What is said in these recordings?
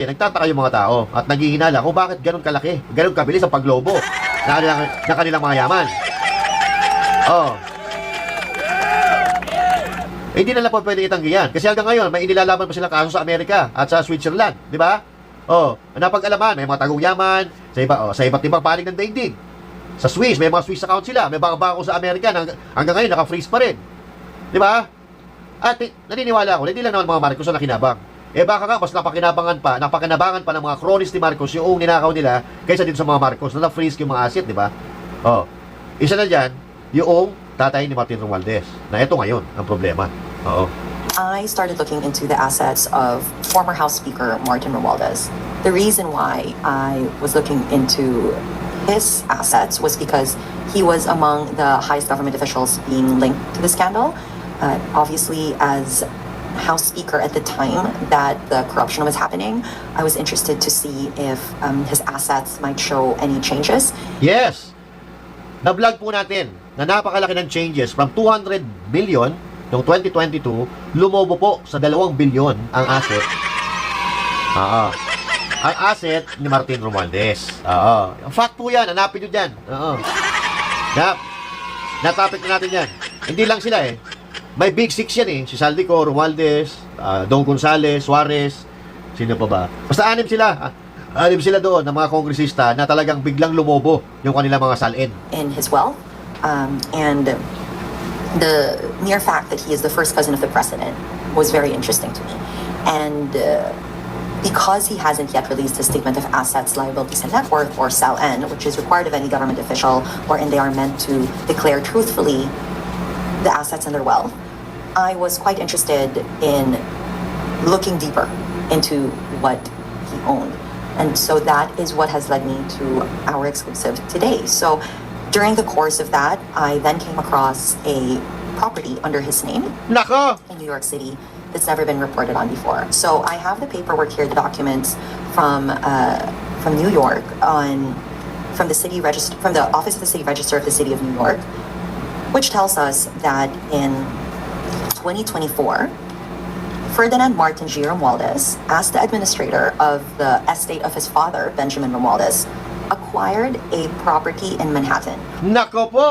Nagtataka yung mga tao at naghihinala kung bakit ganun kalaki, ganun kabilis ang paglobo na kanilang mga yaman. Oh. Hindi nila po pwede itanggihan. Kasi hanggang ngayon, may inilalaban pa silang kaso sa Amerika at sa Switzerland. Di ba? Oh, napag-alaman, may mga tagong yaman sa iba't ibang panig ng daigdig. Sa Swiss, may mga Swiss account sila. May bangko sa Amerika hanggang ngayon, naka-freeze pa rin. Di ba? At naniniwala ako, hindi lang naman mga Marcos na nakinabang. Eh baka nga, mas napakinabangan pa ng mga cronies ni Marcos yung ninakaw nila kaysa din sa mga Marcos na na-freeze yung mga asset, di ba? Oh, isa na dyan, yung tatay ni Martin Romualdez. Na ito ngayon, ang problema. Oo. I started looking into the assets of former House Speaker Martin Romualdez. The reason why I was looking into his assets was because he was among the highest government officials being linked to the scandal. Obviously, as House Speaker at the time that the corruption was happening, I was interested to see if his assets might show any changes. Yes! Na-vlog po natin na napakalaki ng changes from 200 billion noong 2022, lumobo po sa 2 billion ang asset. Ang asset ni Martin Romualdez. Fact po yan, hanapin nyo dyan. Na-topic na natin yan. Hindi lang sila eh. May big six yan eh. Si Saldico, Romualdez, Don Gonzales, Suarez, sino pa ba? Basta 6 sila. 6 sila doon ng mga kongresista na talagang biglang lumobo yung kanilang mga salin. In his wealth, and the mere fact that he is the first cousin of the president was very interesting to me. And because he hasn't yet released his statement of assets, liabilities, and net worth, or SALN, which is required of any government official, wherein they are meant to declare truthfully the assets and their wealth, I was quite interested in looking deeper into what he owned. And so that is what has led me to our exclusive today. So during the course of that, I then came across a property under his name Nako! in New York City that's never been reported on before. So I have the paperwork here, the documents from New York from the Office of the City Register of the City of New York, which tells us that in 2024, Ferdinand Martin G. Romualdez, as the administrator of the estate of his father, Benjamin Romualdez, acquired a property in Manhattan. Nako po!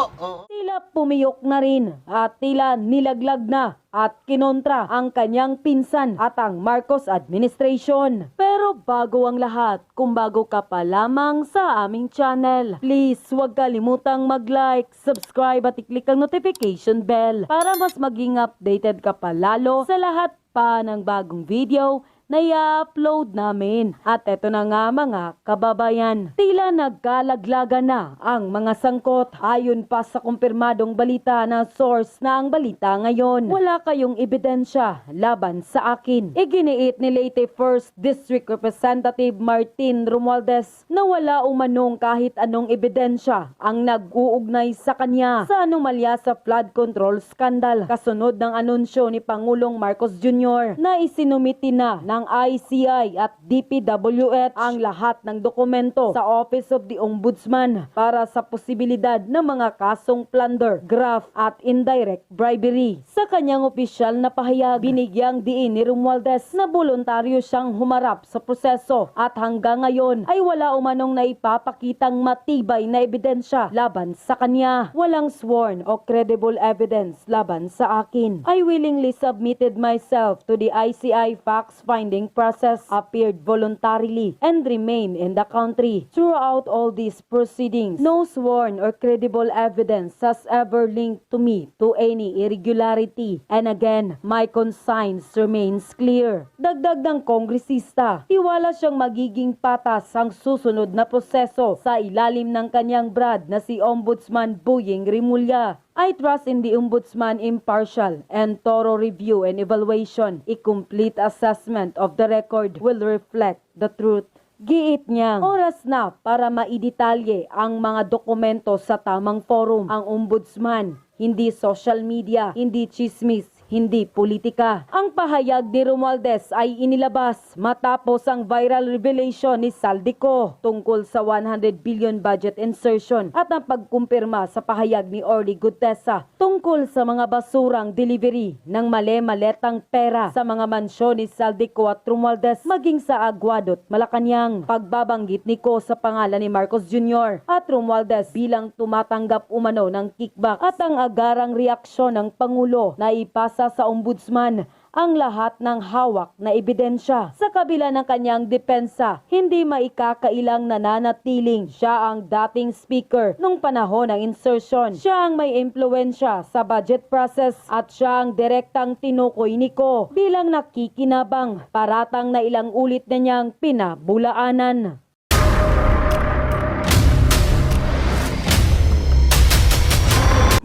Tila pumiyok na rin at tila nilaglag na at kinontra ang kanyang pinsan at ang Marcos administration. Pero bago ang lahat, kung bago ka pa lamang sa aming channel, please huwag kalimutang mag-like, subscribe at i-click ang notification bell para mas maging updated ka pa lalo sa lahat pa ng bagong video na i-upload namin. At eto na nga mga kababayan, tila nagkalaglagan na ang mga sangkot. Ayon pa sa kumpirmadong balita na source na ang balita ngayon, wala kayong ebidensya laban sa akin. Iginiit ni late 1st District Representative Martin Romualdez na wala umanong kahit anong ebidensya ang nag-uugnay sa kanya sa anomalya sa flood control scandal, kasunod ng anunsyo ni Pangulong Marcos Jr. na isinumiti na ng ICI at DPWH ang lahat ng dokumento sa Office of the Ombudsman para sa posibilidad ng mga kasong plunder, graft at indirect bribery. Sa kanyang opisyal na pahayag, binigyang diin ni Romualdez na voluntaryo siyang humarap sa proseso at hanggang ngayon ay wala umanong naipapakitang matibay na ebidensya laban sa kanya. Walang sworn o credible evidence laban sa akin. I willingly submitted myself to the ICI facts-finding process, appeared voluntarily, and remain in the country. Throughout all these proceedings, no sworn or credible evidence has ever linked to me to any irregularity. And again, my conscience remains clear. Dagdag ng kongresista, tiwala siyang magiging patas ang susunod na proseso sa ilalim ng kanyang brad na si Ombudsman Boyeng Rimulya. I trust in the Ombudsman impartial and thorough review and evaluation. A complete assessment of the record will reflect the truth. Giit niya, oras na para maidetalye ang mga dokumento sa tamang forum. Ang Ombudsman, hindi social media, hindi chismis, hindi politika. Ang pahayag ni Romualdez ay inilabas matapos ang viral revelation ni Saldico tungkol sa 100 billion budget insertion at ang pagkumpirma sa pahayag ni Orly Gutesa tungkol sa mga basurang delivery ng male-maletang pera sa mga mansyon ni Saldico at Romualdez maging sa Aguadot, Malacanang. Pagbabanggit ni Ko sa pangalan ni Marcos Jr. at Romualdez bilang tumatanggap umano ng kickback at ang agarang reaksyon ng Pangulo na ipasa sa Ombudsman ang lahat ng hawak na ebidensya. Sa kabila ng kanyang depensa, hindi maikakailang nananatiling siya ang dating speaker nung panahon ng insertion. Siya ang may impluensya sa budget process at siya ang direktang tinukoy ni Ko bilang nakikinabang, paratang na ilang ulit na niyang pinabulaanan.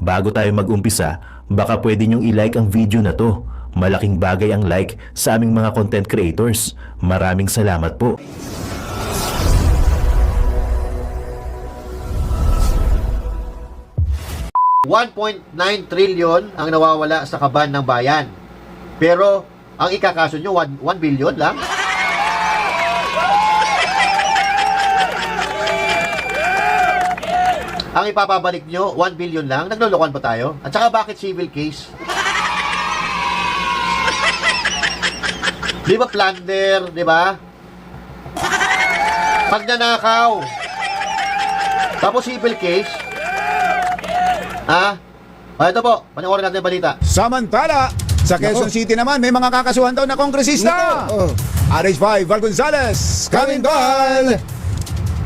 Bago tayo mag-umpisa, baka pwede nyong i-like ang video na to. Malaking bagay ang like sa aming mga content creators. Maraming salamat po. $1.9 trillion ang nawawala sa kaban ng bayan. Pero ang ikakaso nyo, 1 billion lang? Ang ipapabalik nyo, 1 billion lang? Naglolokohan ba tayo? At saka bakit civil case? Di ba plunder, di ba? Pagnanakaw. Tapos civil case. Ha? Ito po, panoorin natin yung balita. Samantala, sa Quezon City naman, may mga kakasuhan daw na kongresista. RH5, Val Gonzales, Kalindal.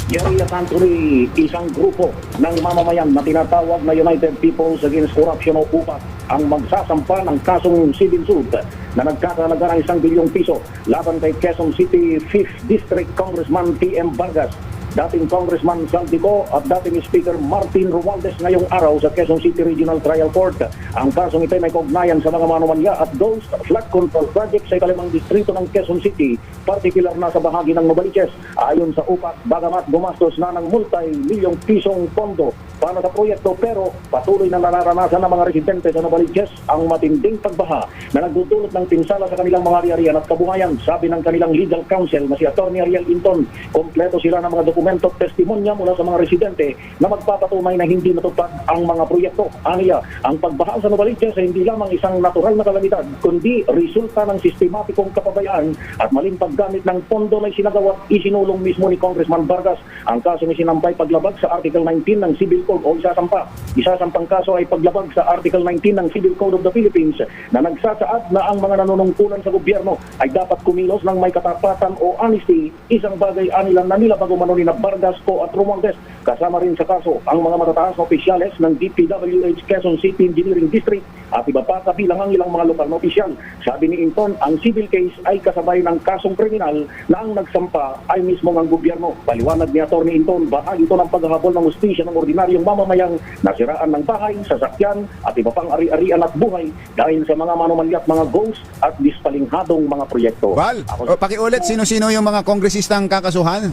Jerry Anthony, isang grupo ng mamamayan na tinatawag na United Peoples Against Corruption o UPAC ang magsasampa ng kasong civil suit na nagkakalaga ng 1 bilyong piso laban kay Quezon City 5th District Congressman P.M. Vargas, dating Congressman Saldico at dating Speaker Martin Romualdez ngayong araw sa Quezon City Regional Trial Court. Ang kasong ito ay may kaugnayan sa mga manomalya at ghost flood control project sa ikalimang distrito ng Quezon City, partikular na sa bahagi ng Novaliches. Ayon sa UPAC, bagamat gumastos na ng multi-milyong pisong pondo para sa proyekto, pero patuloy na nararanasan ng mga residente sa Novaliches ang matinding pagbaha na nagdudulot ng pinsala sa kanilang mga ari-arian at kabuhayan. Sabi ng kanilang legal counsel na si Atty. Ariel Inton, kompleto sila ng mga dokumento at testimonya mula sa mga residente na magpapatunay na hindi matupad ang mga proyekto. Aniya, ang pagbaha sa Novaliches ay hindi lamang isang natural na kalamidad, kundi resulta ng sistematikong kapabayaan at maling paggamit ng pondo na isinagawa at isinulong mismo ni Congressman Vargas. Ang kaso ni sinampay paglabag sa Article 19 ng Civil Code o isasampa. Isasampang kaso ay paglabag sa Article 19 ng Civil Code of the Philippines na nagsasaad na ang mga nanunungkulan sa gobyerno ay dapat kumilos ng may katapatan o honesty, isang bagay anilang na nila bago mano ni Vargas ko at Romualdez. Kasama rin sa kaso ang mga matataas na opisyales ng DPWH Quezon City Engineering District at iba pa kabilang ang ilang mga lokal na opisyal. Sabi ni Inton, ang civil case ay kasabay ng kasong kriminal na ang nagsampa ay mismo ng gobyerno. Paliwanag ni Atty. Inton, bahagi ito ng paghahabol ng hustisya ng ordinaryong mamamayang nasiraan ng bahay, sasakyan at iba pang ari-arian at buhay dahil sa mga manomalya at mga ghost at dispalinghadong mga proyekto. Val, pakiulit, sino-sino yung mga kongresistang kakasuhan?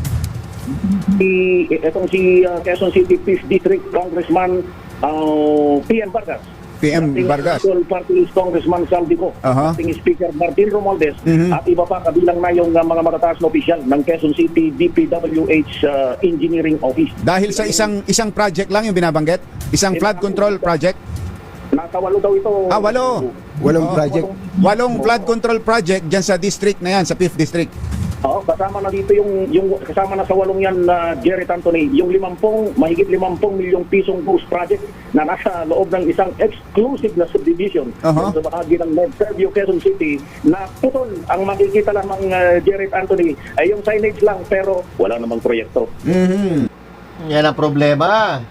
Itong si Quezon City 5th District Congressman P.M. Vargas. PM Vargas. Party List Congressman Saldico, dating Speaker Martin Romualdez, at iba pa kabilang na yung mga matataas na opisyal ng Quezon City DPWH Engineering Office. Dahil sa isang project lang yung binabanggit? Isang flood control project? Nasa 8 daw ito. 8. Walong project. 8 flood control project dyan sa district na yan, sa 5th District. Oo, kasama na dito yung kasama na sa 8 yan na Jerry Anthony, yung mahigit 50 milyong pisong ghost project na nasa loob ng isang exclusive na subdivision sa bahagi ng North Fairview, Quezon City, na putol ang makikita lang ng Jerry Anthony ay yung signage lang pero wala namang proyekto. Yan ang problema.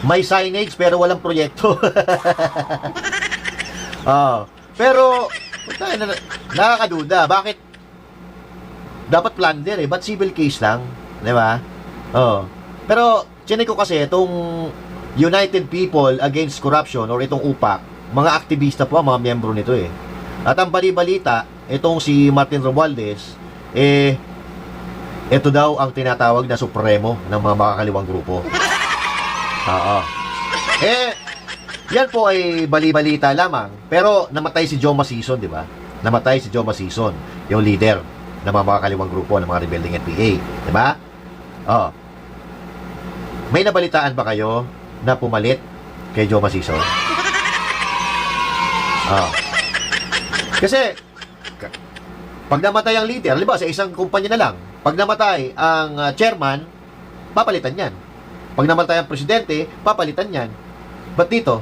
May signage pero walang proyekto. Pero nakakaduda. Bakit? Dapat plunder eh. Ba't civil case lang? Di ba? Pero, chinek ko kasi itong United People Against Corruption or itong UPAC, mga aktivista po ang mga miyembro nito eh. At ang bali-balita, itong si Martin Romualdez, ito daw ang tinatawag na supremo ng mga makakaliwang grupo. yan po ay bali-balita lamang. Pero namatay si Joma Sison, di ba? Namatay si Joma Sison, yung leader ng mga kaliwang grupo ng mga rebelding NPA, di ba? Oh. May nabalitaan ba kayo na pumalit kay Joma Sison? Oh. Kasi pag namatay ang leader, di ba, sa isang kumpanya na lang, pag namatay ang chairman, papalitan yan. Pag namatay ang presidente, papalitan yan. Ba't dito?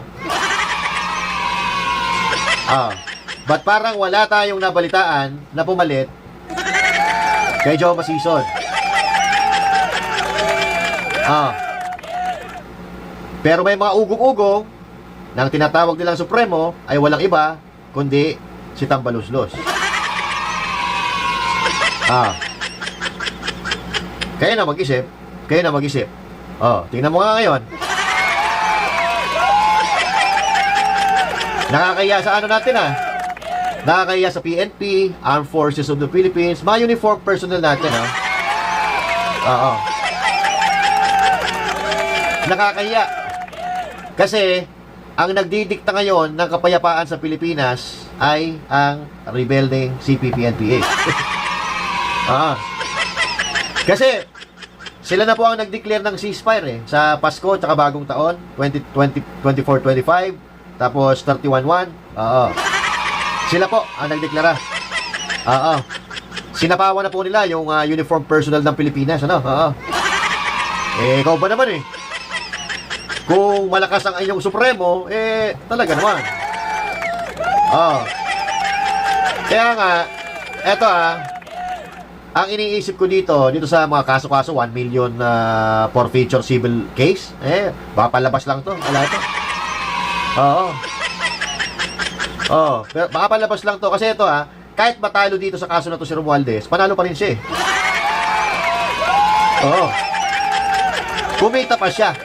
Ba't parang wala tayong nabalitaan na pumalit kay Joma Sison? Pero may mga ugong-ugong na ang tinatawag nilang Supremo ay walang iba kundi si Tambaluslos. Kaya na mag-isip. Tingnan mo nga ngayon. Nakakaya sa ano natin Nakakaya sa PNP, Armed Forces of the Philippines, mga uniform personnel natin Nakakaya. Kasi ang nagdidikta ngayon ng kapayapaan sa Pilipinas ay ang rebelding CPP-NPA. Kasi sila na po ang nag-declare ng ceasefire sa Pasko at bagong taon 24-25 tapos 31-1. Sila po ang nagdeklara. Sinapawan na po nila yung uniform personnel ng Pilipinas, ikaw ba naman kung malakas ang inyong Supremo, talaga naman. Kaya nga, eto ang iniisip ko dito sa mga kaso-kaso, 1 million forfeiture civil case, baka palabas lang to, wala ito. Pero baka palabas lang to, kasi ito kahit matalo dito sa kaso na to si Romualdez, panalo pa rin siya kumita pa siya.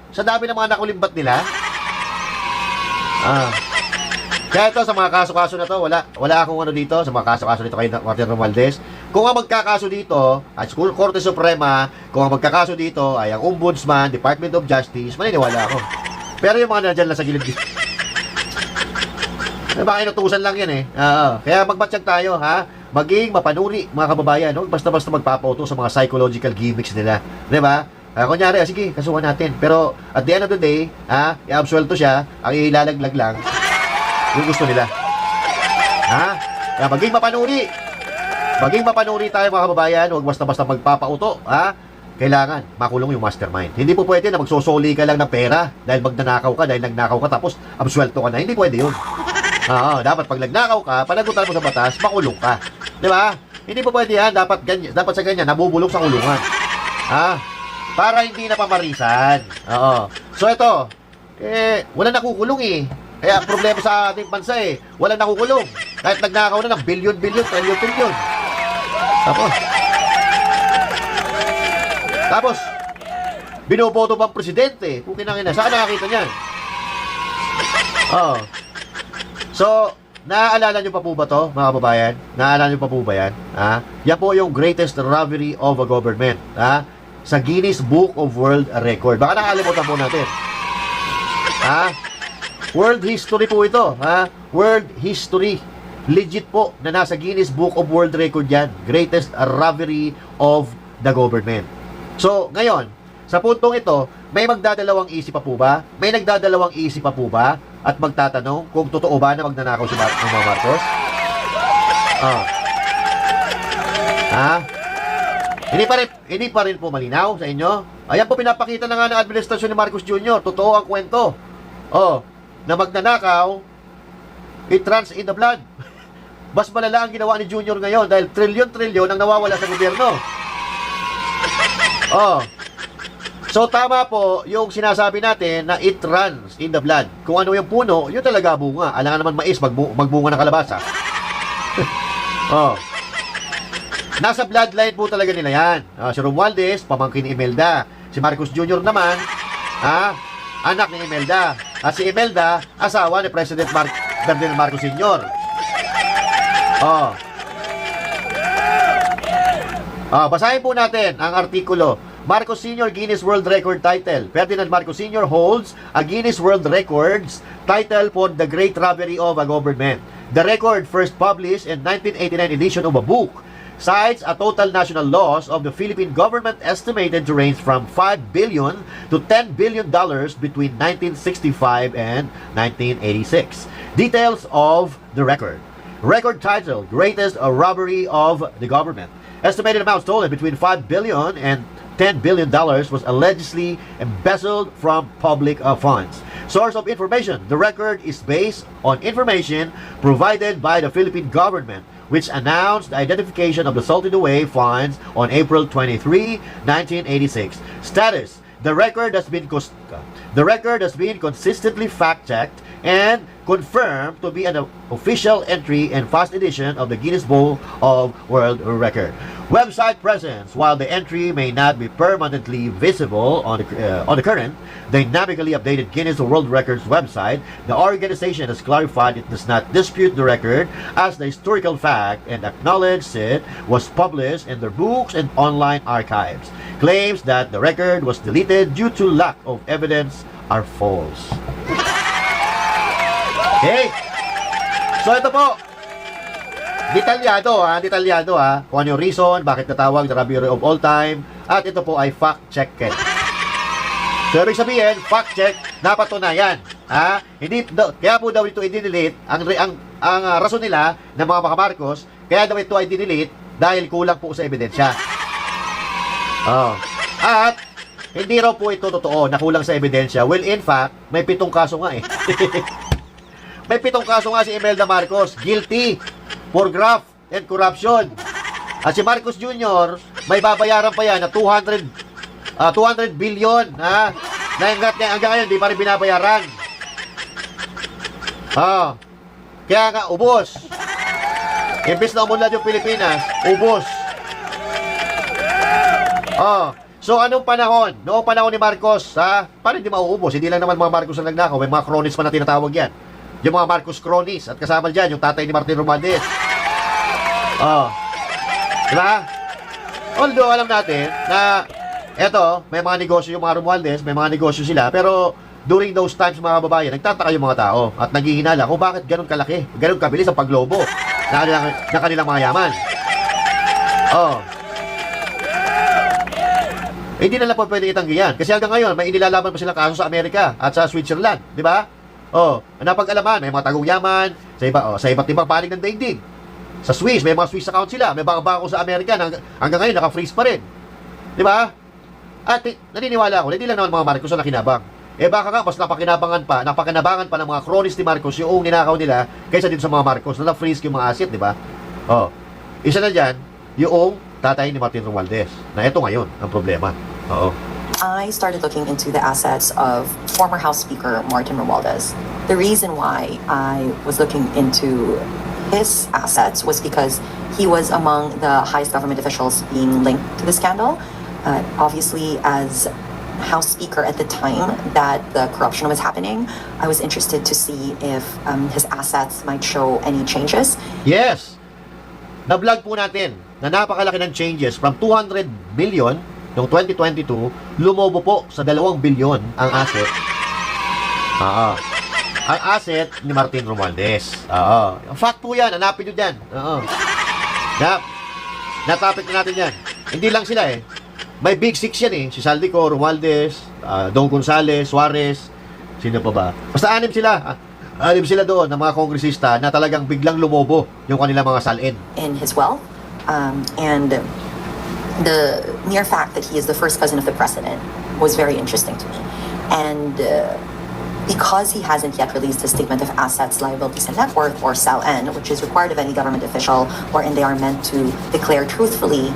Sa dami ng mga nakulimbat nila. Kaya ito, sa mga kaso-kaso na to, wala akong dito, sa mga kaso-kaso dito kay Martin Romualdez. Kung ang magkakaso dito, at Korte Suprema, kung ang magkakaso dito ay ang Ombudsman, Department of Justice, maniniwala ako. Pero yung mga nandiyan lang sa gilid dito, baka inutusan lang yan Kaya magbatsyag tayo, maging mapanuri, mga kababayan, basta-basta magpapauto sa mga psychological gimmicks nila. Diba? Kunyari, sige, kasuhan natin. Pero at the end of the day, i-absuelto siya, ang ilalaglag lang yung gusto nila. Kaya maging mapanuri. Maging mapanuri tayo, mga kababayan. Huwag basta-basta magpapauto. Kailangan makulong yung mastermind. Hindi po pwede na magsosoli ka lang ng pera dahil magnanakaw ka, dahil nagnakaw ka tapos absuelto ka na. Hindi pwede yun. Dapat pag nagnakaw ka, panagutan mo sa batas, makulong ka. Di ba? Hindi po pwede yan. Dapat sa ganyan, nabubulok sa kulungan. Para hindi na pamarisan. So ito, wala nakukulong Kaya problema sa ating bansa wala nakukulong. Kahit nagnakaw na ng bilyon-bilyon, trilyon-trilyon. Tapos, binoboto pang presidente. Kung kinangina, saan nakakita niyan? So, naaalala nyo pa po ba to, mga kababayan? Naaalala nyo pa po ba yan? Yan po yung greatest robbery of a government. Sa Guinness Book of World Record. Baka nakalimutan po natin. World history po ito. World history. Legit po na nasa Guinness Book of World Record yan. Greatest robbery of the government. So, ngayon, sa puntong ito, may magdadalawang isip pa po ba? May nagdadalawang isip pa po ba? At magtatanong kung totoo ba na magnanakaw si Marcos? Hindi pa rin po malinaw sa inyo. Ayan po, pinapakita na nga ng administrasyon ni Marcos Jr. Totoo ang kwento. Na magnanakaw, it runs in the blood. Mas malala ang ginawa ni Junior ngayon dahil trilyon-trilyon ang nawawala sa gobyerno. So tama po yung sinasabi natin na it runs in the blood. Kung ano yung puno, yun talaga bunga. Alangan naman mais, magbunga ng kalabasa. Nasa bloodline po talaga nila yan. Si Romualdez, pamangkin ni Imelda. Si Marcos Jr. naman, anak ni Imelda. At si Imelda, asawa ni President Ferdinand Marcos Sr. Basahin po natin ang artikulo. Marcos Sr. Guinness World Record title. Ferdinand Marcos Sr. holds a Guinness World Records title for the great robbery of a government. The record, first published in 1989 edition of a book, cites a total national loss of the Philippine government estimated to range from $5 billion to $10 billion between 1965 and 1986. Details of the record. Record title, Greatest Robbery of the Government. Estimated amount stolen between $5 billion and $10 billion was allegedly embezzled from public funds. Source of information. The record is based on information provided by the Philippine government, which announced the identification of the salted away funds on April 23, 1986. Status. The record has been consistently fact-checked and confirmed to be an official entry and first edition of the Guinness Book of World Record. Website presence. While the entry may not be permanently visible on the current, dynamically updated Guinness World Records website, the organization has clarified it does not dispute the record as the historical fact and acknowledged it was published in their books and online archives. Claims that the record was deleted due to lack of evidence are false. Okay? So ito po, detalyado kung ano yung reason, bakit natawag the robbery of all time, at ito po ay fact-checked. So ibig sabihin, fact-check, napatunayan. Kaya po daw ito i-delete, ang rason nila ng mga Marcos, kaya daw ito ay i-delete dahil kulang po sa ebidensya. At hindi raw po ito totoo na kulang sa ebidensya. Well, in fact, may 7 kaso nga eh. May 7 kaso nga si Imelda Marcos, guilty for graft and corruption. At si Marcos Jr., may babayaran pa yan na 200 billion, na hanggang ngayon, di pa rin binabayaran. Kaya nga, ubos. Imbis na umunlad yung Pilipinas, ubos. So, anong panahon? Noong panahon ni Marcos, paano hindi mauubos? Hindi lang naman mga Marcos ang nagnakaw, may mga cronies pa na tinatawag yan. Yung mga Marcos cronies, at kasama dyan, yung tatay ni Martin Romualdez. Diba? Although, alam natin na eto, may mga negosyo yung mga Romualdez, may mga negosyo sila, pero during those times, mga babayan, nagtataka yung mga tao at naghihinala kung bakit ganun kalaki, ganun kabilis ang paglobo na kanilang mga yaman. Hindi nila po pwede itanggihan. Kasi hanggang ngayon, may inilalaban pa silang kaso sa Amerika at sa Switzerland. Di ba? Napag-alaman, may mga tagong yaman sa iba't ibang panig ng daigdig. Sa Swiss, may mga Swiss account sila. May bangko sa Amerika hanggang ngayon, naka-freeze pa rin. Di ba? At naniniwala ako, hindi lang naman mga Marcos na nakinabang. Baka nga, mas napakinabangan pa ng mga cronies ni Marcos yung ninakaw nila kaysa dito sa mga Marcos na na-freeze yung mga asset, di ba? Isa na dyan, yung tatay ni Martin Romualdez. Na ito ngayon, ang problema. I started looking into the assets of former House Speaker Martin Romualdez. The reason why I was looking into his assets was because he was among the highest government officials being linked to the scandal. Obviously, as House Speaker at the time that the corruption was happening, I was interested to see if his assets might show any changes. Yes! Na-vlog po natin na napakalaki ng changes from 200 million noong 2022, lumobo po sa 2 billion ang asset. Ang asset ni Martin Romualdez. Fact po yan, hanapin nyo dyan. Na-topic na natin yan. Hindi lang sila eh. May big six yan eh. Si Saldico, Romualdez, Don Gonzales, Suarez, sino pa ba? Basta 6 sila. 6 sila doon ng mga kongresista na talagang biglang lumobo yung kanilang mga salin. In his wealth, and the mere fact that he is the first cousin of the president was very interesting to me. And because he hasn't yet released his statement of assets, liabilities, and net worth, or SALN, which is required of any government official, wherein they are meant to declare truthfully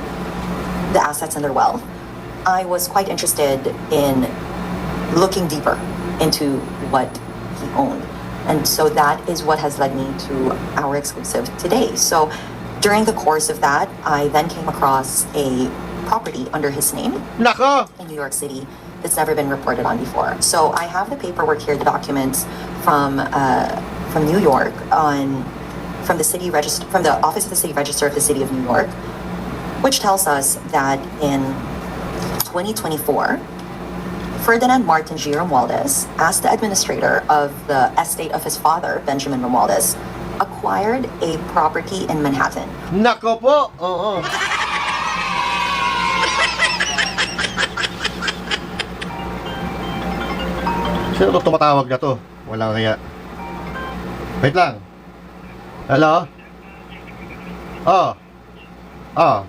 the assets and their wealth, I was quite interested in looking deeper into what he owned. And so that is what has led me to our exclusive today. So during the course of that, I then came across a property under his name Nako! in New York City that's never been reported on before. So I have the paperwork here, the documents from New York from the Office of the City Register of the City of New York, which tells us that in 2024, Ferdinand Martin G. Romualdez, as the administrator of the estate of his father, Benjamin Romualdez, acquired a property in Manhattan. Nako po. Oo. Sino to tumatawag na to? Wala kaya. Wait lang. Hello? Oh. Oh.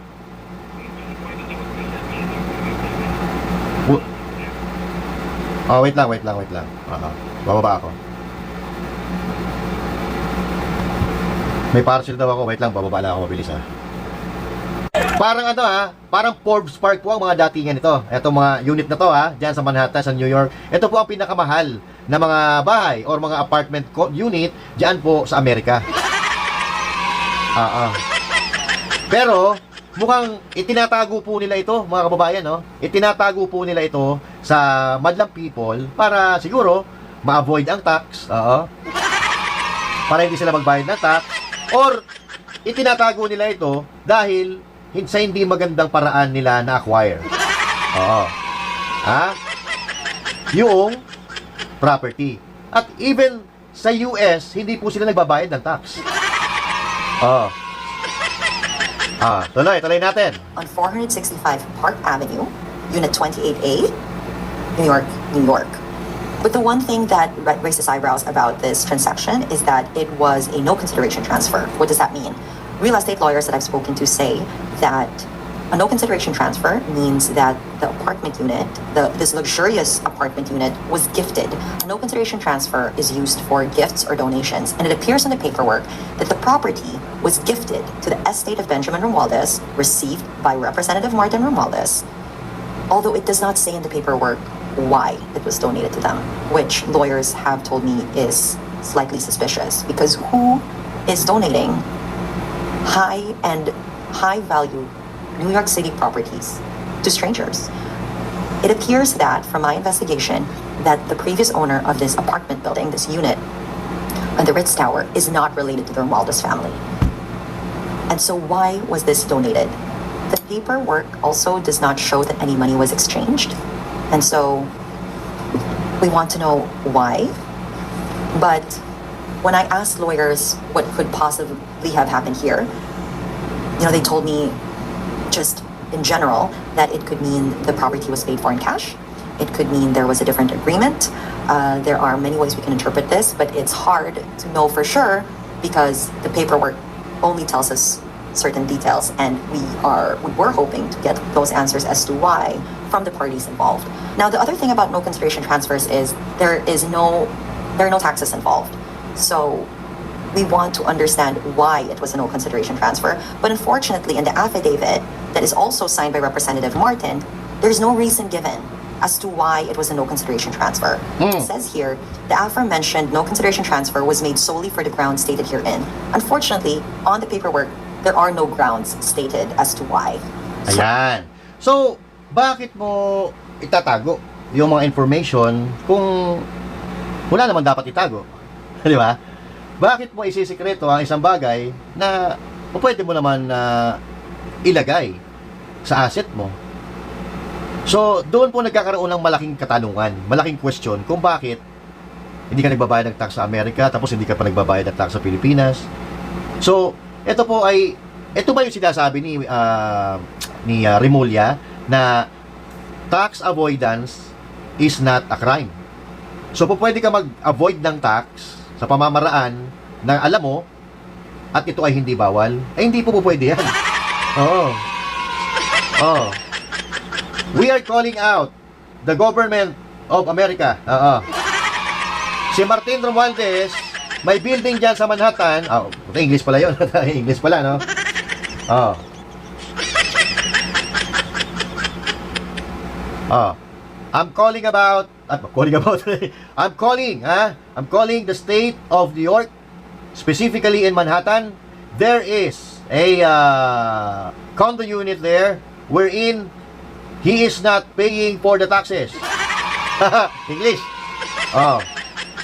Oh, wait lang. Bababa ako. May parcel daw ako. Wait lang, bababa lang ako mabilis ha. Parang ano ha, parang Forbes Park po ang mga datingan nito. Ito mga unit na to ha, dyan sa Manhattan, sa New York. Ito po ang pinakamahal na mga bahay or mga apartment unit dyan po sa Amerika. Pero, mukhang itinatago po nila ito, mga kababayan, no? Itinatago po nila ito sa madlang people para siguro ma-avoid ang tax. Para hindi sila magbayad ng tax. Or, itinatago nila ito dahil sa hindi magandang paraan nila na-acquire. Yung property. At even sa US, hindi po sila nagbabayad ng tax. Tuloy natin. On 465 Park Avenue, Unit 28A, New York, New York. But the one thing that raises eyebrows about this transaction is that it was a no consideration transfer. What does that mean? Real estate lawyers that I've spoken to say that a no consideration transfer means that the apartment unit, this luxurious apartment unit, was gifted. A no consideration transfer is used for gifts or donations, and it appears in the paperwork that the property was gifted to the estate of Benjamin Romualdez, received by Representative Martin Romualdez, although it does not say in the paperwork why it was donated to them, which lawyers have told me is slightly suspicious, because who is donating high value New York City properties to strangers? It appears that from my investigation that the previous owner of this apartment building, this unit on the Ritz Tower, is not related to the Romualdez family. And so why was this donated? The paperwork also does not show that any money was exchanged. And so we want to know why. But when I asked lawyers what could possibly have happened here, they told me just in general that it could mean the property was paid for in cash. It could mean there was a different agreement. There are many ways we can interpret this, but it's hard to know for sure because the paperwork only tells us certain details, and we were hoping to get those answers as to why from the parties involved. Now, the other thing about no consideration transfers is there are no taxes involved. So we want to understand why it was a no consideration transfer. But unfortunately, in the affidavit that is also signed by Representative Martin, there's no reason given as to why it was a no consideration transfer. It says here, the aforementioned no consideration transfer was made solely for the grounds stated herein. Unfortunately, on the paperwork, there are no grounds stated as to why. Ayan. So, bakit mo itatago yung mga information kung wala naman dapat itago? Di ba? Bakit mo isisikreto ang isang bagay na pwede mo naman ilagay sa asset mo? So, doon po nagkakaroon ng malaking katanungan, malaking question kung bakit hindi ka nagbabayad ng tax sa Amerika tapos hindi ka pa nagbabayad ng tax sa Pilipinas. So, ito ba yung sinasabi ni Remulla na tax avoidance is not a crime. So, pwede ka mag-avoid ng tax sa pamamaraan na alam mo at ito ay hindi bawal. Hindi po pwede yan. We are calling out the government of America. Si Martin Romualdez, may building dyan sa Manhattan. English pala yun. English pala, no? I'm calling the state of New York, specifically in Manhattan. There is a condo unit there wherein he is not paying for the taxes. English.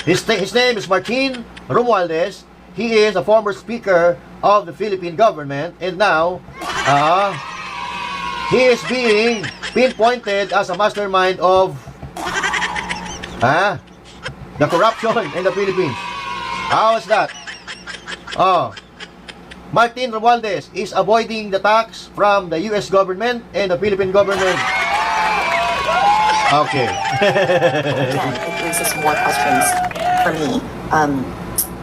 His name is Martin Romualdez. He is a former speaker of the Philippine government, and now he is being pinpointed as a mastermind of the corruption in the Philippines. How is that? Oh, Martin Romualdez is avoiding the tax from the US government and the Philippine government. Okay. Again, it raises more questions for me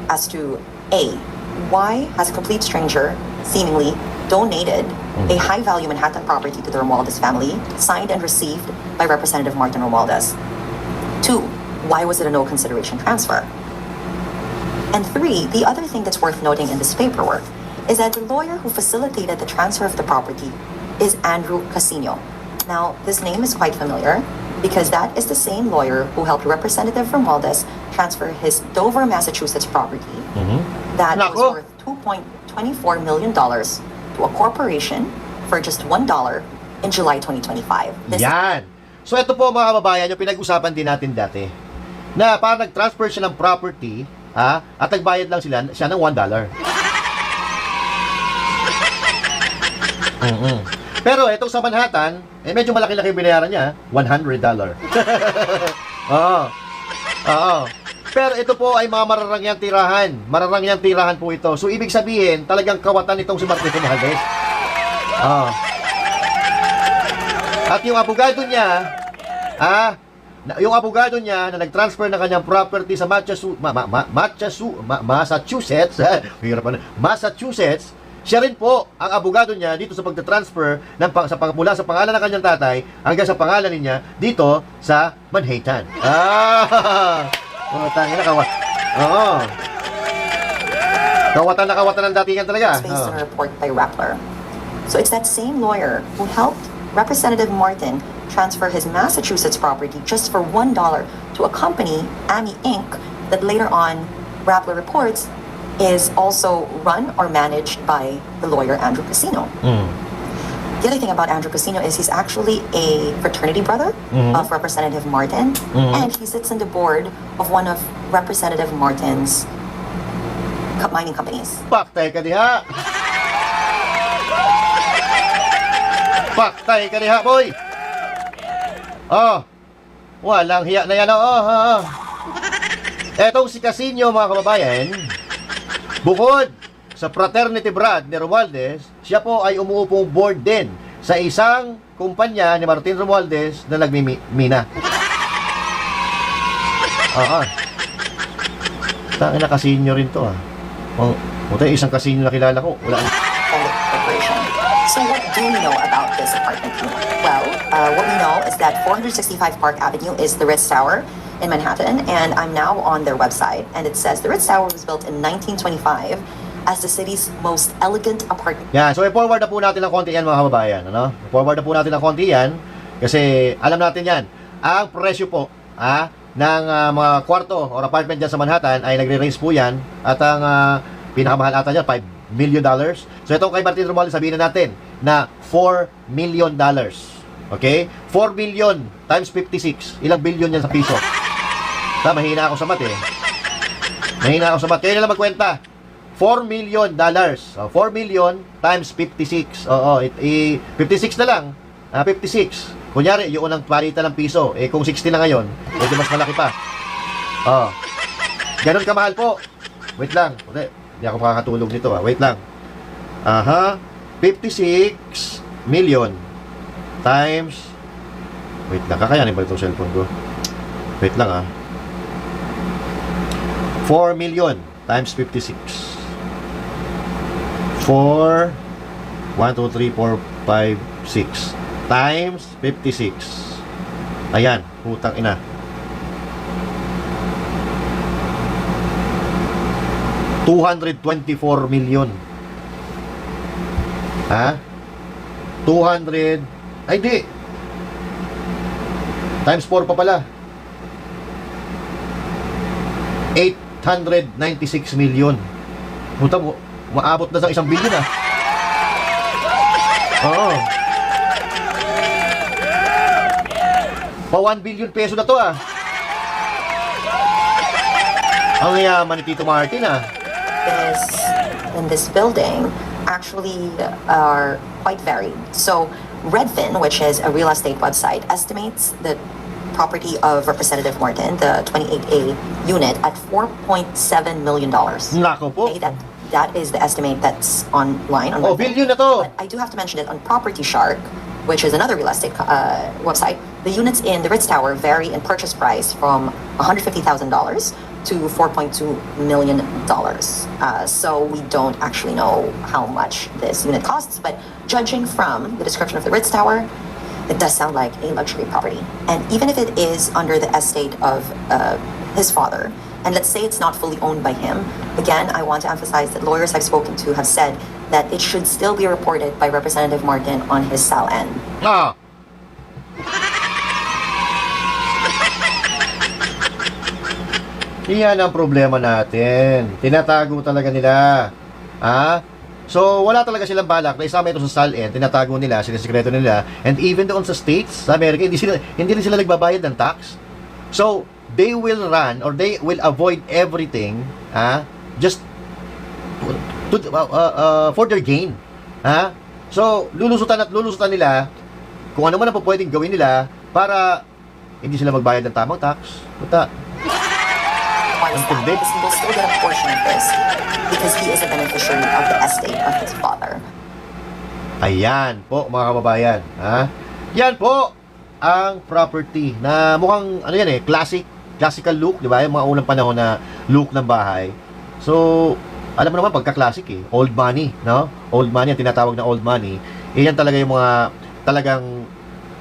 as to A, why has a complete stranger seemingly donated a high-value Manhattan property to the Romualdez family, signed and received by Representative Martin Romualdez? 2, why was it a no consideration transfer? And 3, the other thing that's worth noting in this paperwork is that the lawyer who facilitated the transfer of the property is Andrew Casino. Now, this name is quite familiar because that is the same lawyer who helped Representative Romualdez transfer his Dover, Massachusetts property that was Nako. worth $2.24 million to a corporation for just $1 in July 2025. This Yan. So ito po mga kababayan, yung pinag-usapan din natin dati. Na parang nag-transfer siya ng property, at nagbayad lang siya ng $1. Pero itong sa Manhattan, medyo malaki-laki binayaran niya, $100. Oo. Oo. Pero ito po ay mga mararangyang tirahan. Mararangyang tirahan po ito. So ibig sabihin, talagang kawatan itong si Martin Romualdez. Oo. At yung abogado niya, yung abogado niya na nag-transfer ng kanyang property sa Massachusetts, hirap na, Massachusetts, siya rin po ang abogado niya dito sa pagta-transfer mula sa pangalan ng kanyang tatay hanggang sa pangalan niya dito sa Manhattan. Tangina kawat. Oo. Kawatan na kawatan ng datingan talaga. is based on a report by Rappler. So it's that same lawyer who helped Representative Martin transfer his Massachusetts property just for $1 to a company, AMI Inc., that later on, Rappler reports, is also run or managed by the lawyer Andrew Casino. The other thing about Andrew Casino is he's actually a fraternity brother of Representative Martin, and he sits on the board of one of Representative Martin's mining companies. Paktay ka diha. Paktay ka diha, boy. Oh. Walang hiya na yan. Oh. Etong si Casino, mga kababayan, bukod sa fraternity brad ni Romualdez, siya po ay umuupong board din sa isang kumpanya ni Martin Romualdez na nagmimina. Tangin na Casino rin to Buta isang Casino na kilala ko. Wala. Corporation. So what do we know about this apartment unit? Well, what we know is that 465 Park Avenue is the Ritz Tower in Manhattan, and I'm now on their website, and it says the Ritz Tower was built in 1925 as the city's most elegant apartment. Yan, so i-forward na po natin ng konti yan mga kababayan, I-forward na po natin ng konti yan kasi alam natin yan. Ang presyo po ng mga kwarto or apartment dyan sa Manhattan ay nagre-range po yan at ang pinakamahal ata dyan, $5 million. So itong kay Martin Romualdez, sabihin na natin na $4 million. Okay? 4 million times 56. Ilang billion yan sa piso? Mahina ako sa math Mahina ako sa math. Kayo na lang magkwenta. $4 million. 4 million times 56. 56 na lang. 56. Kunyari, yung unang palitan ng piso. Kung 60 na ngayon, medyo mas malaki pa. Ganun kamahal po. Wait lang. Hindi ako makakatulog nito Wait lang. 56 million times, wait lang, kakayanin ba itong cellphone ko? Wait lang 4 million times 56. 4 1, 2, 3, 4, 5, 6 times 56. Ayan, putang ina. $224 million. 200. Ay, di. Times 4 pa pala. 896 million. Puta mo, maabot na sa 1 billion Oo. Pa 1 billion peso na to Ang yaman ni Tito Martin In this building actually are quite varied. So Redfin, which is a real estate website, estimates the property of Representative Martin, the 28A unit, at $4.7 million. Nako po. Okay, that is the estimate that's online on Oh, Redfin. billion na to. But I do have to mention that on Property Shark, which is another real estate website, the units in the Ritz Tower vary in purchase price from $150,000 to $4.2 million. So we don't actually know how much this unit costs, but judging from the description of the Ritz Tower, it does sound like a luxury property. And even if it is under the estate of his father, and let's say it's not fully owned by him, again, I want to emphasize that lawyers I've spoken to have said that it should still be reported by Representative Martin on his SALN. Ah. Yan ang problema natin. Tinatago talaga nila. Ha? So, wala talaga silang balak na isama ito sa SALN. Tinatago nila, sinisikreto nila. And even doon sa states, sa Amerika, hindi rin sila nagbabayad ng tax. So, they will run or they will avoid everything, just for their gain. So, lulusutan nila kung ano man ang pwedeng gawin nila para hindi sila magbayad ng tamang tax. Puta. Why is that? Because he will still get a portion of this because he is a beneficiary of the estate of his father. Ayan po mga kababayan. Yan po ang property na mukhang ano yan classical look, di ba? Yung mga unang panahon na look ng bahay. So, alam mo naman pagka-classic old money, no? Old money, ang tinatawag na old money. Yan talaga yung mga talagang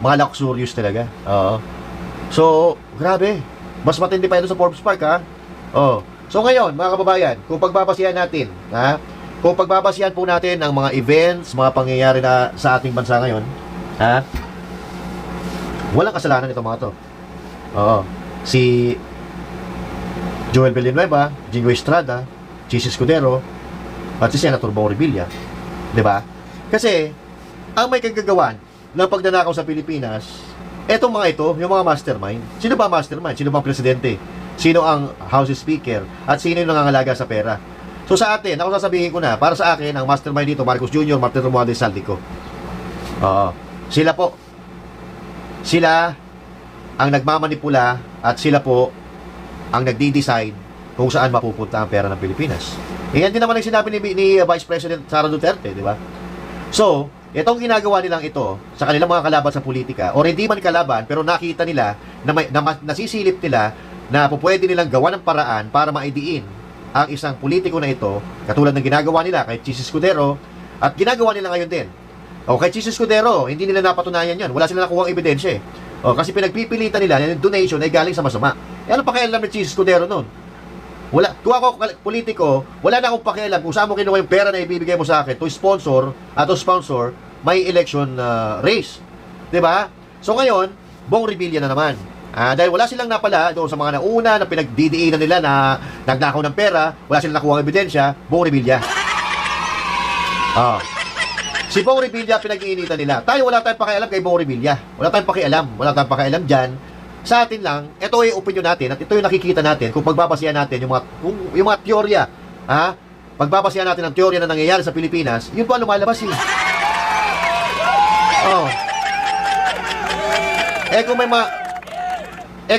mga luxurious talaga. Oo. So, grabe. Mas matindi pa ito sa Forbes Park, So ngayon, mga kababayan, kung pagbabasihan natin, kung pagbabasihan po natin ang mga events, mga pangyayari na sa ating bansa ngayon, walang kasalanan ito mga to. Si Joel Villanueva, Jingo Estrada, Chis Escudero, at si Senator Bong Revilla. 'Di ba? Kasi ang may kagagawan ng pagnanakaw sa Pilipinas, etong mga ito, yung mga mastermind. Sino ba mastermind? Sino bang presidente? Sino ang House Speaker? At sino yung nangangalaga sa pera? So sa atin, ako sasabihin ko na, para sa akin, ang mastermind dito, Marcos Jr., Martin Romualdez Saldico. Sila po. Sila ang nagmamanipula at sila po ang nagdi-decide kung saan mapupunta ang pera ng Pilipinas. Yan din naman ang sinabi ni Vice President Sara Duterte, di ba? So, itong ginagawa nilang ito sa kanilang mga kalaban sa politika, o hindi man kalaban, pero nakita nila na nasisilip nila na pwede nilang gawa ng paraan para maidiin ang isang politiko na ito, katulad ng ginagawa nila kay Chis Escudero, at ginagawa nila ngayon din. O kay Chis Escudero, hindi nila napatunayan yan. Wala silang nakuha ang ebidensya kasi pinagpipilitan nila yung donation ay galing sa masama. Ano pakialam ni Chis Escudero nun? Wala. Kung ako politiko, wala na akong pakialam kung saan mo kinuha yung pera na ibibigay mo sa akin to sponsor may election race. 'Di ba? So ngayon, Bong Revilla na naman. Dahil wala silang napala doon sa mga nauna na pinagdidiinan nila na nagnakaw ng pera, wala silang nakuha ng ebidensya, Bong Revilla. Si Bong Revilla pinag-iinitan nila. Tayo wala tayong pakialam kay Bong Revilla. Wala tayong pakialam dyan. Sa atin lang, ito ay opinion natin at ito yung nakikita natin kung pagbabasihan natin yung mga teorya. Pagbabasihan natin ang teorya na nangyayari sa Pilipinas, yun po ang lumalabas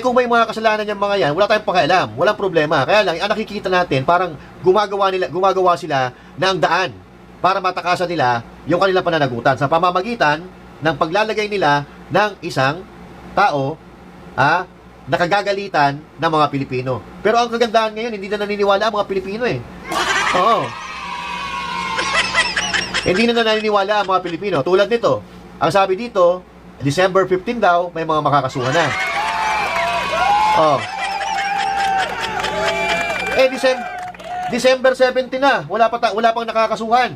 kung may mga kasalanan yung mga yan, wala tayong pakialam, walang problema. Kaya lang, ang nakikita natin, parang gumagawa sila ng daan para matakasan nila yung kanilang pananagutan sa pamamagitan ng paglalagay nila ng isang tao nakagagalitan ng mga Pilipino. Pero ang kagandahan ngayon, hindi na naniniwala ang mga Pilipino Hindi na naniniwala ang mga Pilipino. Tulad nito, ang sabi dito, December 15 daw, may mga makakasuhan na. December 17 na, wala pang nakakasuhan.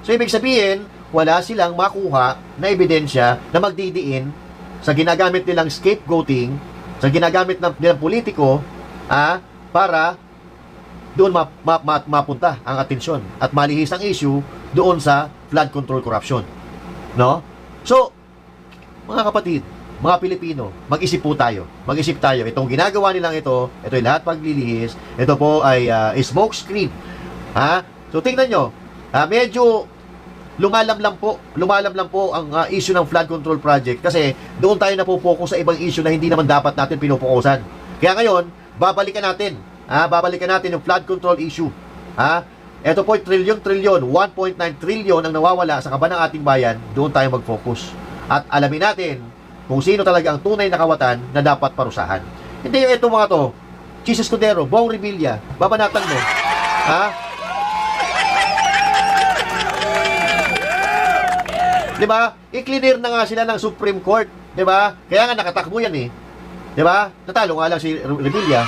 So ibig sabihin, wala silang makuha na ebidensya na magdidiin sa ginagamit nilang scapegoating, sa ginagamit nilang politiko, para doon mapunta ang atensyon at malihis ang issue doon sa flood control corruption. No? So, mga kapatid, mga Pilipino, mag-isip po tayo. Mag-isip tayo. Itong ginagawa nilang ito ay lahat paglilihis. Ito po ay smoke screen. So, tingnan nyo. Medyo lumalam lang po ang issue ng flood control project kasi doon tayo napopokus sa ibang issue na hindi naman dapat natin pinupokusan. Kaya ngayon, babalikan natin yung flood control issue. Ito po, trilyon, 1.9 trilyon ang nawawala sa kaba ng ating bayan, doon tayo mag-focus. At alamin natin kung sino talaga ang tunay na kawatan na dapat parusahan. Hindi yung ito mga to, Jesus Cordero, Bong Revilla, babanatan mo. Diba? I-clear na nga sila ng Supreme Court. Diba? Kaya nga nakatakbo yan eh. Diba? Natalo nga lang si Revilla.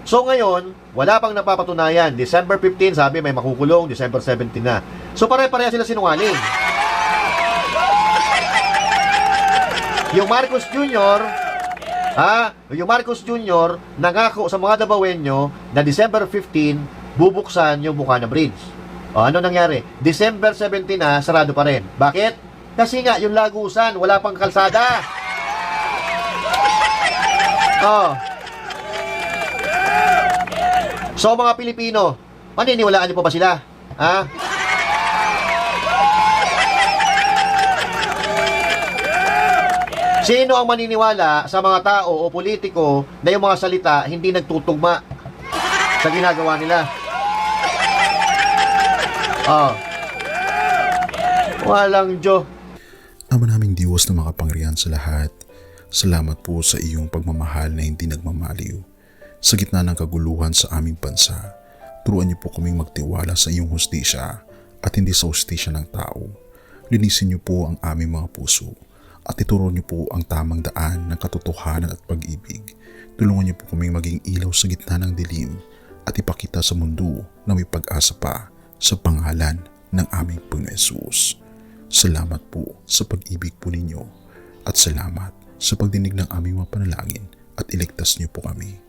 So ngayon, wala pang napapatunayan. December 15, sabi may makukulong. December 17 na. So pare-pareha sila sinungaling. Yung Marcos Jr., nangako sa mga Dabawenyo na December 15, bubuksan yung Bukana Bridge. Ano nangyari? December 17 na, sarado pa rin. Bakit? Kasi nga, yung Lagusan, wala pang kalsada. So, mga Pilipino, paniniwalaan niyo po ba sila? Sino ang maniniwala sa mga tao o politiko na yung mga salita hindi nagtutugma sa ginagawa nila? Walang Diyo. Ama naming Diyos na makapangyarihan sa lahat, salamat po sa iyong pagmamahal na hindi nagmamaliw. Sa gitna ng kaguluhan sa aming bansa, turuan niyo po kaming magtiwala sa iyong hustisya at hindi sa hustisya ng tao. Linisin niyo po ang aming mga puso at ituro niyo po ang tamang daan ng katotohanan at pag-ibig. Tulungan niyo po kaming maging ilaw sa gitna ng dilim at ipakita sa mundo na may pag-asa pa sa pangalan ng aming Panginoon Hesus. Salamat po sa pag-ibig po ninyo at salamat sa pagdinig ng aming mga panalangin at iligtas niyo po kami.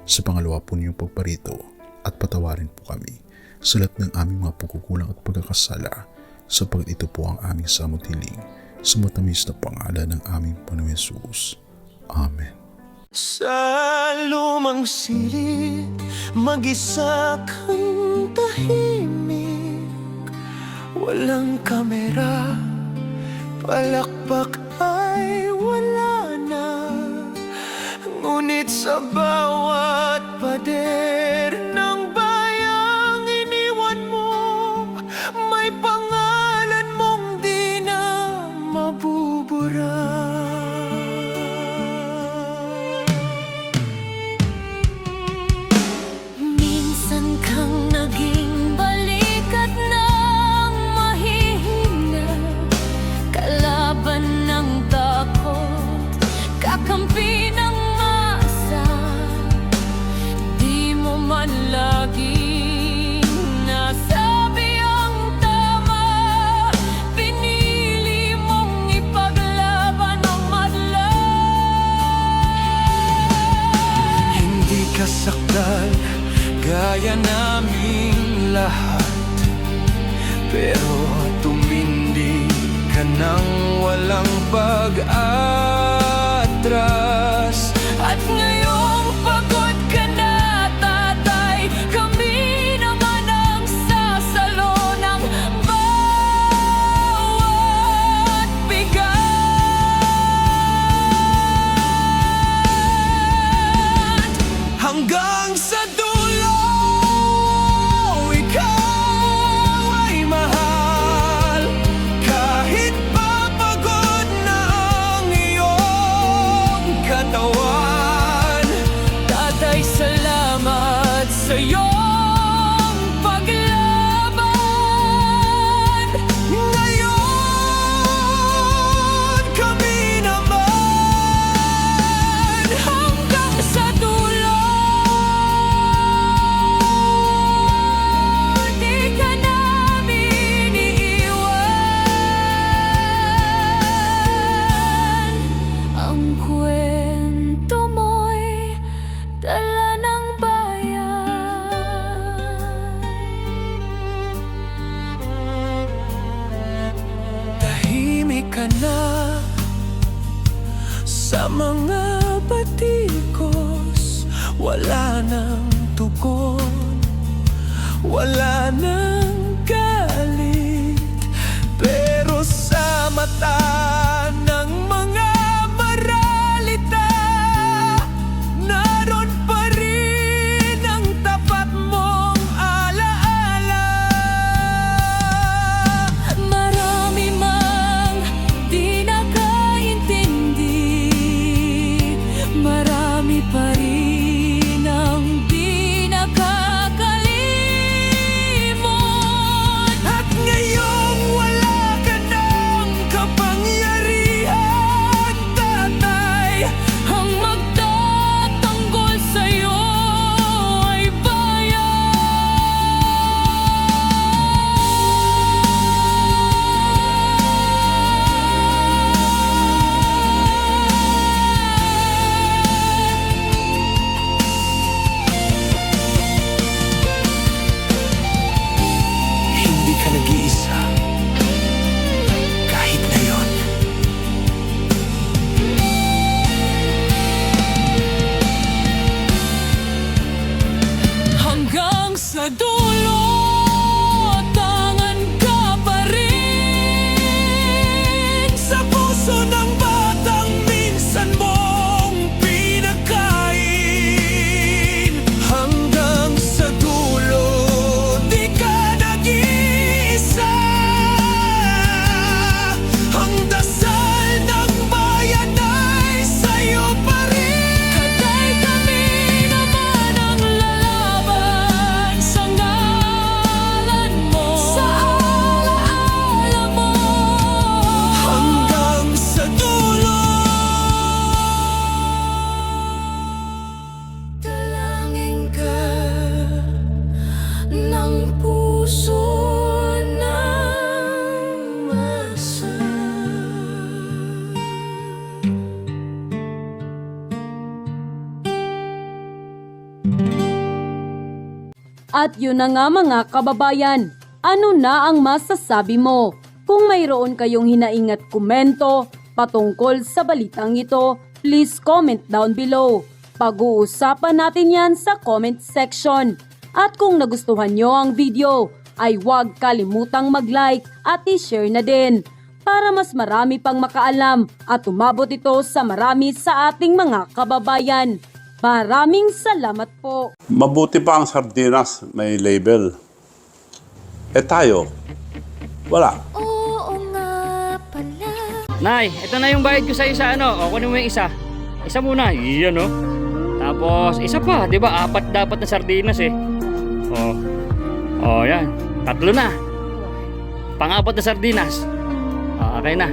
Sa pangalawa po niyong pagparito at patawarin po kami sa lahat ng aming mga pagkukulang at pagkakasala sapagkat ito po ang aming samutiling sa matamis na pangalan ng aming Panginoon Hesus. Amen. Sa lumang silid, mag-isa kang tahimik. Walang kamera, palakpak ay wala na. Ngunit sa bawat pader ng bayang iniwan mo, may pangalan mong di na mabubura. Minsan kang naging balikat ng mahihina, kalaban ng takot, kakampi ng masa. Di mo man laging nasabi ang tama, pinili mong ipaglaban ang madla. Hindi ka sakdal gaya naming lahat, pero tumindi ka nang walang pag-atras. At ngayong pagod ka na, tatay, kami naman ang sasalo ng bawat bigat. Hanggang sa dulo, ikaw ay mahal. Kahit papagod na ang iyong katawan, tatay, salamat sa iyong paglaban. Ngayon, kami naman hanggang sa dulo. Di ka namin iiwan. Ang kwento mo'y dala ng bayan. Tahimik ka na sa mga batikos, wala nang tugon, wala nang mata ng mga maralita, naroon pa rin ang tapat mong alaala. Marami mang di nakaintindi, marami pa rin ang di nakakalimot. At ngayong wala ka ng kapangyarihan, tatay, Ang magtatanggol sa'yo ay hindi ka nag-iisa. Kahit ngayon. hanggang sa dulo, tangan ka pa rin Sa puso ng batang minsan mong pinagkain. Hanggang sa dulo, di ka nag-iisa. Ang dasal ng bayan ay sa'yo pa rin. Katay kami naman ang lalaban sa ngalan mo, sa alaala mo. Hanggang sa dulo. Dalangin ka ng puso ng masa. At yun na nga mga kababayan, ano na ang masasabi mo? Kung mayroon kayong hinaing at komento patungkol sa balitang ito, please comment down below. Pag-uusapan natin yan sa comment section. At kung nagustuhan nyo ang video, ay huwag kalimutang mag-like at i-share na din para mas marami pang makaalam at umabot ito sa marami sa ating mga kababayan. Maraming salamat po. Mabuti pa ang sardinas, may label. Eh tayo, wala. Oo nga pala. Nay, ito na yung bayad ko sa isa, ano? O, kunin mo yung isa. Isa muna, iyan, no? Tapos, isa pa, di ba? 4 dapat na sardinas, eh. Yan. 3 na. Pang-4 na sardinas. Okay na.